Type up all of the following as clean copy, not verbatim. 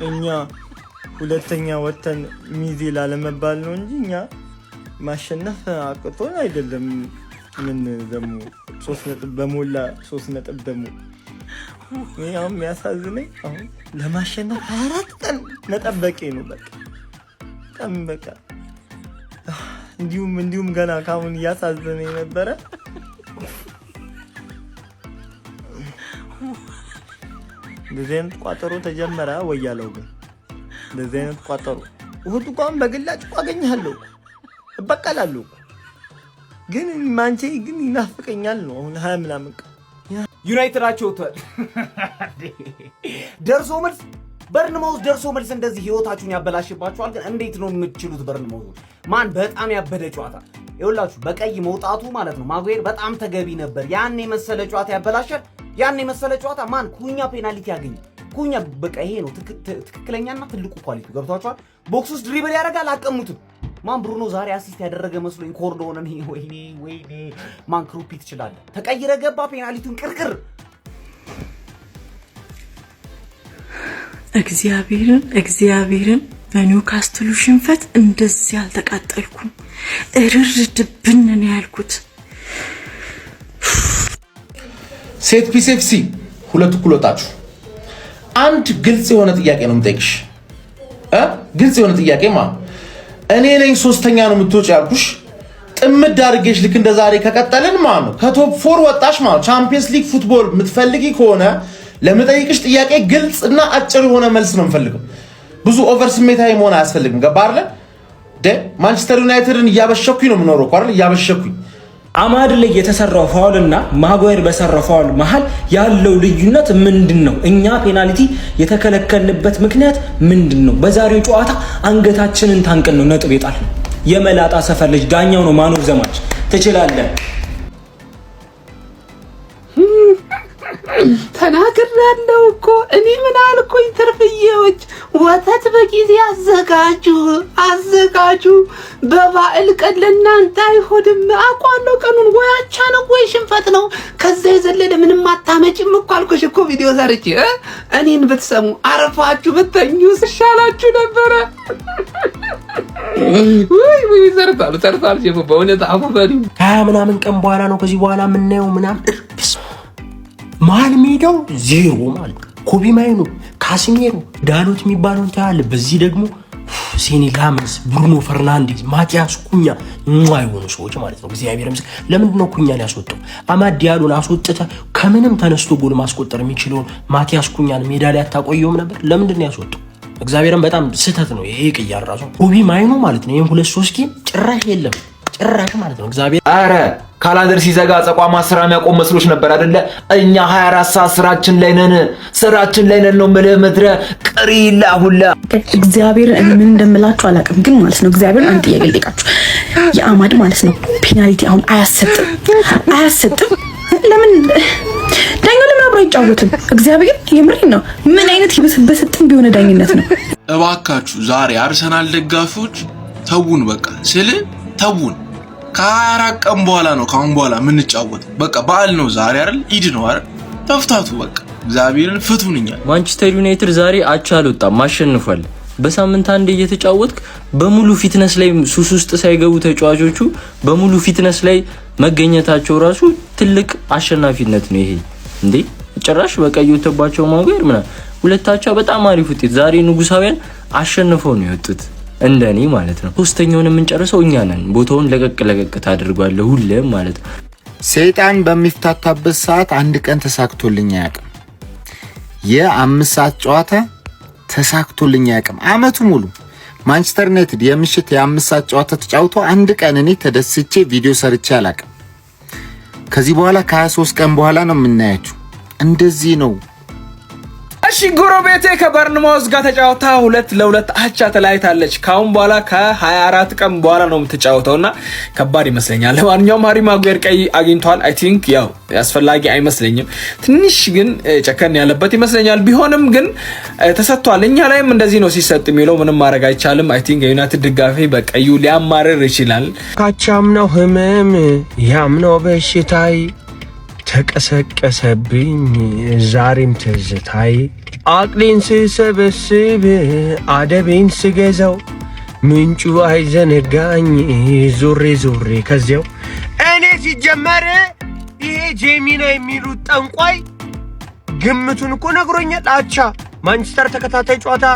እኛ ሁለተኛ ወተን ሚዜ ላለመባል ነው እንጂ እኛ ማሸነፍ አቅቶን አይደለም። ምን ደግሞ 3 ነጥብ በሞላ 3 ነጥብ ደግሞ ያው የሚያሳዝነኝ አሁን ለማሸነፍ 24 ቀን መጠበቄ ነው። በቃ እንዲሁም ገና ካሁን እያሳዘነኝ ነበረ። እንደዚህ አይነት ቋጠሮ ተጀመረ ወያለው። ግን እንደዚህ አይነት ቋጠሮ እሁድ እንኳን በግላጭ አገኛለሁ እበቀላለሁ። ግን ማንቼ ግን ይናፍቀኛል ነው አሁን 20 ምናምን ቀን ዩናይትድ አቸውቷል። ደርሶ መልስ በርንማውዝ ደርሶ መልስ እንደዚህ ህይወታችሁን ያበላሽባችኋል። ግን እንዴት ነው የምትችሉት? በርንማውዝ ማን በጣም ያበደ ጨዋታ ይኸውላችሁ፣ በቀይ መውጣቱ ማለት ነው ማጉዌር በጣም ተገቢ ነበር። ያን የመሰለ ጨዋታ ያበላሻል። ያን የመሰለ ጨዋታ ማን ኩኛ ፔናልቲ ያገኘ ኩኛ በቃ ይሄ ነው ትክክለኛና ትልቁ ኳሊቲ ገብቷችኋል። ቦክስ ውስጥ ድሪብል ያደርጋል፣ አቀሙትም ማን ብሩኖ ዛሬ አሲስት ያደረገ መስሎኝ ኮርዶን ነው። ወይኔ ማን ክሩፒት ይችላል። ተቀይረ ገባ ፔናልቲውን ቅርቅር። እግዚአብሔርን በኒውካስትሉ ሽንፈት እንደዚህ አልተቃጠልኩም። እርር ድብን ነው ያልኩት። ሴት ፒስ ኤፍሲ ሁለት እኩል ወጣችሁ። አንድ ግልጽ የሆነ ጥያቄ ነው የምጠይቅሽ። ግልጽ የሆነ ጥያቄ እኔ ነኝ 3ኛ ነው የምትወጪ ያልኩሽ። ጥምድ አድርጌሽ ልክ እንደ ዛሬ ከቀጠልን ነው ከቶፕ 4 ወጣሽ ቻምፒየንስ ሊግ ፉትቦል የምትፈልጊ ከሆነ ለምጠይቅሽ ጥያቄ ግልጽ እና አጭር የሆነ መልስ ነው የምፈልገው። ብዙ ኦቨር ስሜታዊ መሆን አያስፈልግም። ገባ አይደል? ማንቸስተር ዩናይትድን እያበሸኩኝ ነው የምኖረው አይደል? እያበሸኩኝ አማድ ላይ የተሰራው ፋውልና ማጓየር በሰራው ፋውል መሃል ያለው ልዩነት ምንድነው? እኛ ፔናልቲ የተከለከልንበት ምክንያት ምንድነው? በዛሬው ጨዋታ አንገታችንን ታንቀን ነው ነጥብ የጣልነው። የመላጣ ሰፈር ልጅ ዳኛው ነው ማኖር ዘማች ትችላለህ። ተናግሬያለሁ እኮ እኔ ምን አልኩኝ? ትርፍዬዎች ወተት በጊዜ አዘጋጁ። በበዓል ቀን ለእናንተ አይሆንም። አውቃለሁ ቀኑን። ወይ አቻ ነው ወይ ሽንፈት ነው። ከዛ የዘለለ ምንም አታመጭም እኮ አልኩሽ እኮ ቪዲዮ ሰርቼ። እኔን ብትሰሙ አረፋችሁ ብተኙ ይሻላችሁ ነበረ። ወይ ሰርታል ጀምሮ በእውነት አፉ በሉ። 20 ምናምን ቀን በኋላ ነው ከዚህ በኋላ የምናየው ምናምን ማል ሜዳው ዜሮ ማለት ኮቢ ማይኑ ካሲሜሮ ዳሎት የሚባለውን ታያለ። በዚህ ደግሞ ሴኔጋምስ ብሩኖ ፈርናንዴዝ ማቲያስ ኩኛ የሆኑ ሰዎች ማለት ነው። እግዚአብሔር ይመስገን። ለምንድን ነው ኩኛን ያስወጣው? አማድ ዲያሎን አስወጥተ ከምንም ተነስቶ ጎል ማስቆጠር የሚችለውን ማቲያስ ኩኛን ሜዳ ላይ አታቆየውም ነበር? ለምንድን ነው ያስወጣው? እግዚአብሔርን በጣም ስህተት ነው ይሄ። ቅያር ራሱ ኮቢ ማይኑ ማለት ነው። ይሄን 2-3 ጌም ጭራሽ የለም ጭራሽ ማለት ነው። እግዚአብሔር አረ ካላንደር ሲዘጋ ተቋማ ስራ የሚያቆም መስሎች ነበር አይደለ? እኛ 24 ሰዓት ስራችን ላይ ነን ነው ምለ ምድረ ቅሪላ ሁላ እግዚአብሔር እኔ ምን እንደምላችሁ አላውቅም፣ ግን ማለት ነው እግዚአብሔር አንተ ያገልጣችሁ የአማድ ማለት ነው ፔናልቲ አሁን አያሰጥም። ለምን ዳኛው ለምን አብሮ አይጫወትም? እግዚአብሔር የምሬን ነው። ምን አይነት ይበስበስጥም ቢሆን ዳኝነት ነው። እባካችሁ ዛሬ አርሰናል ደጋፊዎች ተውን፣ በቃ ተውን። ከ24 ቀን በኋላ ነው ካሁን በኋላ የምንጫወት። በቃ በዓል ነው ዛሬ አይደል? ኢድ ነው አይደል? ተፍታቱ በቃ እግዚአብሔርን ፍቱንኛል። ማንቸስተር ዩናይትድ ዛሬ አቻ አልወጣም፣ አሸንፏል። በሳምንት አንዴ እየተጫወትክ በሙሉ ፊትነስ ላይ ሱስ ውስጥ ሳይገቡ ተጫዋቾቹ በሙሉ ፊትነስ ላይ መገኘታቸው ራሱ ትልቅ አሸናፊነት ነው። ይሄ እንዴ ጭራሽ በቀይ ወተባቸው ማጉየር ምናምን ሁለታቸው በጣም አሪፍ ውጤት ዛሬ ንጉሳውያን አሸንፈው ነው የወጡት። እንደኔ ማለት ነው። ሶስተኛውን የምንጨርሰው እኛ ነን። ቦታውን ለቀቅ ታደርጓለህ ሁሌም ማለት ነው። ሰይጣን በሚፍታታበት ሰዓት አንድ ቀን ተሳክቶልኝ አያውቅም። የ5 ሰዓት ጨዋታ ተሳክቶልኝ አያውቅም። አመቱ ሙሉ ማንቸስተር ዩናይትድ የምሽት የ5 ሰዓት ጨዋታ ተጫውቶ አንድ ቀን እኔ ተደስቼ ቪዲዮ ሰርቼ አላውቅም። ከዚህ በኋላ ከ23 ቀን በኋላ ነው የምናያችሁ። እንደዚህ ነው። እሺ ጎረቤቴ ከበርንማውዝ ጋር ተጫውታ 2-2 አቻ ተለያይታለች። ካሁን በኋላ ከ24 ቀን በኋላ ነው የምትጫወተውና ከባድ ይመስለኛል። ለማንኛውም ሃሪ ማጉየር ቀይ አግኝቷል። አይ ቲንክ ያው ያስፈልጋጊ አይመስለኝም። ትንሽ ግን ጨከን ያለበት ይመስለኛል። ቢሆንም ግን ተሰጥቷል። እኛ ላይም እንደዚህ ነው ሲሰጥ የሚለው ምንም ማድረግ አይቻልም። አይ ቲንክ የዩናይትድ ድጋፊ በቀዩ ሊያማርር ይችላል። ካቻምናው ህመም ያምናው በሽታይ ተቀሰቀሰብኝ ዛሬም ትዝታይ አቅሌን ስሰበስብ አደቤን ስገዛው ምንጩ አይዘነጋኝ ዞሬ ዞሬ ከዚያው እኔ ሲጀመር ይሄ ጄሚና የሚሉት ጠንቋይ ግምቱን እኮ ነግሮኛል። አቻ ማንቸስተር ተከታታይ ጨዋታ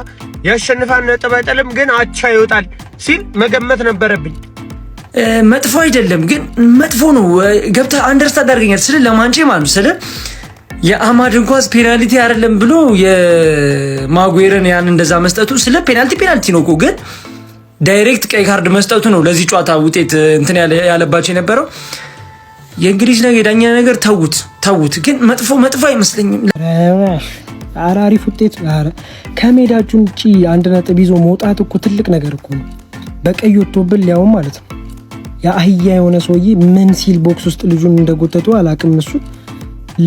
ያሸንፋል ነጥብ አይጥልም ግን አቻ ይወጣል ሲል መገመት ነበረብኝ። መጥፎ አይደለም ግን መጥፎ ነው። ገብተህ አንደርስታንድ አድርገኛል ስለ ለማንቼ ማለት ስለ የአማድ እንኳን ፔናልቲ አይደለም ብሎ የማጉዌርን ያን እንደዛ መስጠቱ ስለ ፔናልቲ ነው እኮ ግን ዳይሬክት ቀይ ካርድ መስጠቱ ነው ለዚህ ጨዋታ ውጤት እንትን ያለባቸው የነበረው። የእንግሊዝ ነገር የዳኛ ነገር ተውት ግን መጥፎ አይመስለኝም። አሪፍ ውጤት ከሜዳችሁ ውጪ 1 ነጥብ ይዞ መውጣት እኮ ትልቅ ነገር እኮ ነው። በቀይ ወጥቶብን ሊያውም ማለት ነው የአህያ የሆነ ሰውዬ ምን ሲል ቦክስ ውስጥ ልጁን እንደጎተቱ አላቅም። እሱ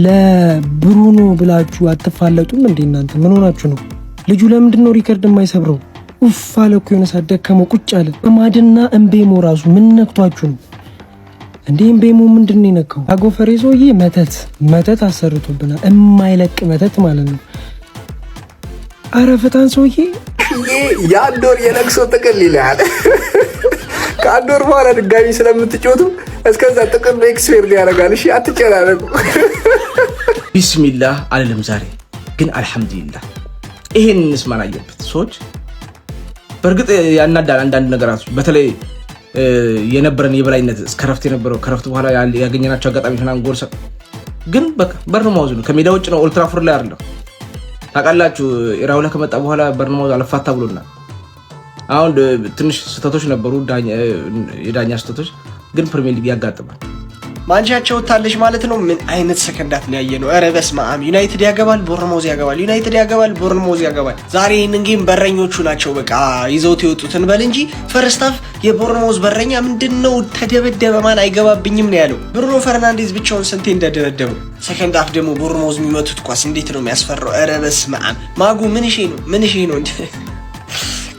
ለብሩኖ ብላችሁ አትፋለጡም እንዴ እናንተ? ምን ሆናችሁ ነው? ልጁ ለምንድን ነው ሪከርድ የማይሰብረው? ኡፍ አለ እኮ የሆነ ሰዓት ደከመው ቁጭ አለ። አማድና እምቤሞ ራሱ ምን ነክቷችሁ ነው እንዴ? እምቤሞ ምንድን ነው የነካው? አጎፈሬ ሰውዬ መተት አሰርቶብናል። የማይለቅ መተት ማለት ነው። አረ ፈታን ሰውዬ የአንድ ወር የለቅሶ ጥቅል ይላል። ከአንድ ወር በኋላ ድጋሚ ስለምትጮቱ እስከዛ ጥቅል ኤክስፔር ያደርጋል። እሺ አትጨናነቁ። ቢስሚላህ አልልም ዛሬ ግን አልሐምዱሊላህ። ይሄን እንስማን አየበት ሰዎች በእርግጥ ያናዳል አንዳንድ ነገራት በተለይ የነበረን የበላይነት እስከረፍት የነበረው ከረፍት በኋላ ያገኘናቸው አጋጣሚ ምናምን ጎርሰ ግን በቃ በርንማውዝ ነው ከሜዳ ውጭ ነው። ኦልድ ትራፎርድ ላይ አይደለም። ታውቃላችሁ ኢራውላ ከመጣ በኋላ በርንማውዝ አልፋታ ብሎናል። አሁን ትንሽ ስህተቶች ነበሩ የዳኛ ስህተቶች ግን ፕሪሚየር ሊግ ያጋጥማል። ማንቻቸው ወጣለች ማለት ነው። ምን አይነት ሰከንዳት ነው ያየነው? ኧረ በስመ አብ። ዩናይትድ ያገባል፣ ቦርንሞዝ ያገባል፣ ዩናይትድ ያገባል፣ ቦርንሞዝ ያገባል። ዛሬ ይህንን ጌም በረኞቹ ናቸው በቃ ይዘውት የወጡትን በል እንጂ ፈርስት ሃፍ የቦርንሞዝ በረኛ ምንድነው ተደበደበ ማን አይገባብኝም ነው ያለው። ብሩኖ ፈርናንዴዝ ብቻውን ስንቴ እንደደበደበው። ሰከንድ ሃፍ ደግሞ ቦርንሞዝ የሚመቱት ኳስ እንዴት ነው የሚያስፈራው! ኧረ በስመ አብ። ማጉ ምን እሺ ነው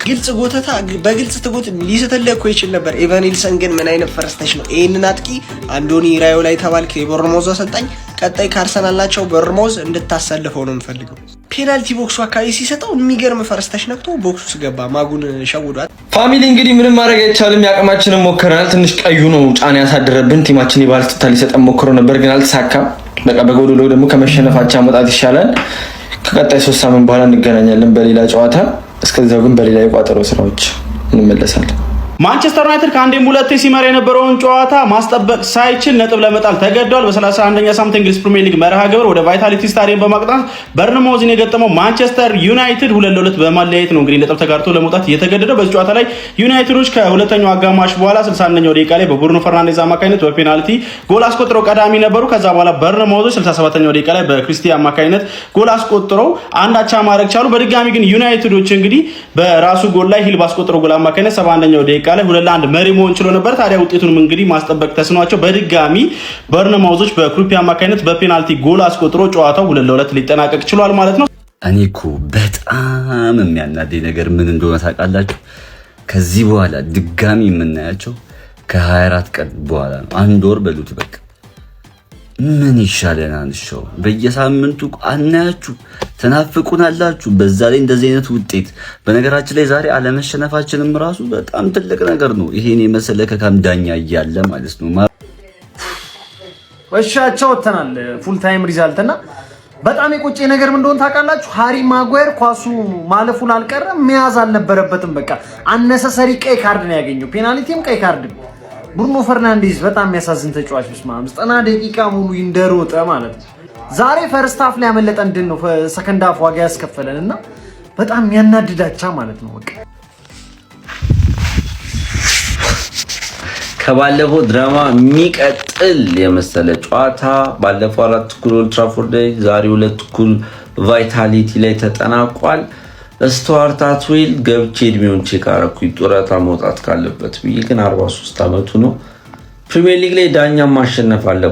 ግልጽ ጎተታ በግልጽ ትጎት ሊስተለኮ ይችል ነበር። ኤቫኒልሰን ግን ምን አይነት ፈረስተሽ ነው? ይሄንን አጥቂ አንዶኒ ኢራዮላ ተባልክ የቦርንሞዝ አሰልጣኝ ቀጣይ ካርሰናል ናቸው ቦርንሞዝ እንድታሰልፈው ነው የምፈልገው። ፔናልቲ ቦክሱ አካባቢ ሲሰጠው የሚገርም ፈረስተሽ ነክቶ ቦክሱ ገባ። ማጉን ሸውዷል። ፋሚሊ እንግዲህ ምንም ማድረግ አይቻልም። ያቅማችንን ሞክረናል። ትንሽ ቀዩ ነው ጫና ያሳደረብን። ቲማችን የባለስልጣን ሊሰጠን ሞክሮ ነበር ግን አልተሳካም። በቃ በጎዶሎ ደግሞ ከመሸነፋችን መውጣት ይሻላል። ከቀጣይ 3 ሳምንት በኋላ እንገናኛለን በሌላ ጨዋታ። እስከዛው ግን በሌላ የቋጠሮ ስራዎች እንመለሳለን። ማንቸስተር ዩናይትድ ከአንዴም ሁለቴ ሲመራ የነበረውን ጨዋታ ማስጠበቅ ሳይችል ነጥብ ለመጣል ተገዷል። በ31ኛ ሳምንት እንግሊዝ ፕሪሚየር ሊግ መርሃ ግብር ወደ ቫይታሊቲ ስታዲየም በማቅናት በርንማውዝን የገጠመው ማንቸስተር ዩናይትድ 2-2 በማለያየት ነው እንግዲህ ነጥብ ተጋርቶ ለመውጣት የተገደደው። በዚህ ጨዋታ ላይ ዩናይትዶች ከሁለተኛው አጋማሽ በኋላ 61ኛው ደቂቃ ላይ በብሩኖ ፈርናንዴዝ አማካኝነት በፔናልቲ ጎል አስቆጥረው ቀዳሚ ነበሩ። ከዛ በኋላ በርንማውዞች 67ኛው ደቂቃ ላይ በክሪስቲያን አማካኝነት ጎል አስቆጥረው አንድ አቻ ማድረግ ቻሉ። በድጋሚ ግን ዩናይትዶች እንግዲህ በራሱ ጎል ላይ ሂል ባስቆጥረው ጎል አማካኝነት 71ኛው ደቂቃ ላይ 2-1 መሪ መሆን ችሎ ነበር። ታዲያ ውጤቱንም እንግዲህ ማስጠበቅ ተስኗቸው በድጋሚ በርንማውዞች በክሩፒ አማካኝነት በፔናልቲ ጎል አስቆጥሮ ጨዋታው 2-2 ሊጠናቀቅ ችሏል ማለት ነው። እኔ እኮ በጣም የሚያናደኝ ነገር ምን እንደሆነ ታውቃላችሁ? ከዚህ በኋላ ድጋሚ የምናያቸው ከ24 ቀን በኋላ ነው። 1 ወር በሉት በቃ ምን ይሻለናል? ሾው በየሳምንቱ አናያችሁ ተናፍቁናላችሁ። በዛ ላይ እንደዚህ አይነት ውጤት በነገራችን ላይ ዛሬ አለመሸነፋችንም ራሱ በጣም ትልቅ ነገር ነው። ይሄን የመሰለ ከካም ዳኛ እያለ ማለት ነው። ወሻቸው ወተናል ፉል ታይም ሪዛልት እና በጣም የቆጨ ነገር ምን እንደሆነ ታውቃላችሁ? ሃሪ ማጓየር ኳሱ ማለፉን አልቀረም መያዝ አልነበረበትም። በቃ አነሰሰሪ ቀይ ካርድ ነው ያገኘው፣ ፔናልቲም ቀይ ካርድ። ብሩኖ ፈርናንዴዝ በጣም የሚያሳዝን ተጫዋች ነው። 90 ደቂቃ ሙሉ እንደሮጠ ማለት ነው። ዛሬ ፈርስት ሃፍ ላይ ያመለጠን ድል ነው ሰከንድ ሃፍ ዋጋ ያስከፈለን እና በጣም የሚያናድዳቻ ማለት ነው። በቃ ከባለፈው ድራማ የሚቀጥል የመሰለ ጨዋታ ባለፈው 4-1 ኦልድ ትራፎርድ ላይ ዛሬ 2-1 ቫይታሊቲ ላይ ተጠናቋል። ስቱዋርት አትዌል ገብቼ እድሜውን ቼክ አደረኩኝ ጡረታ መውጣት ካለበት ብዬ ግን 43 ዓመቱ ነው። ፕሪሚየር ሊግ ላይ ዳኛ ማሸነፍ አለ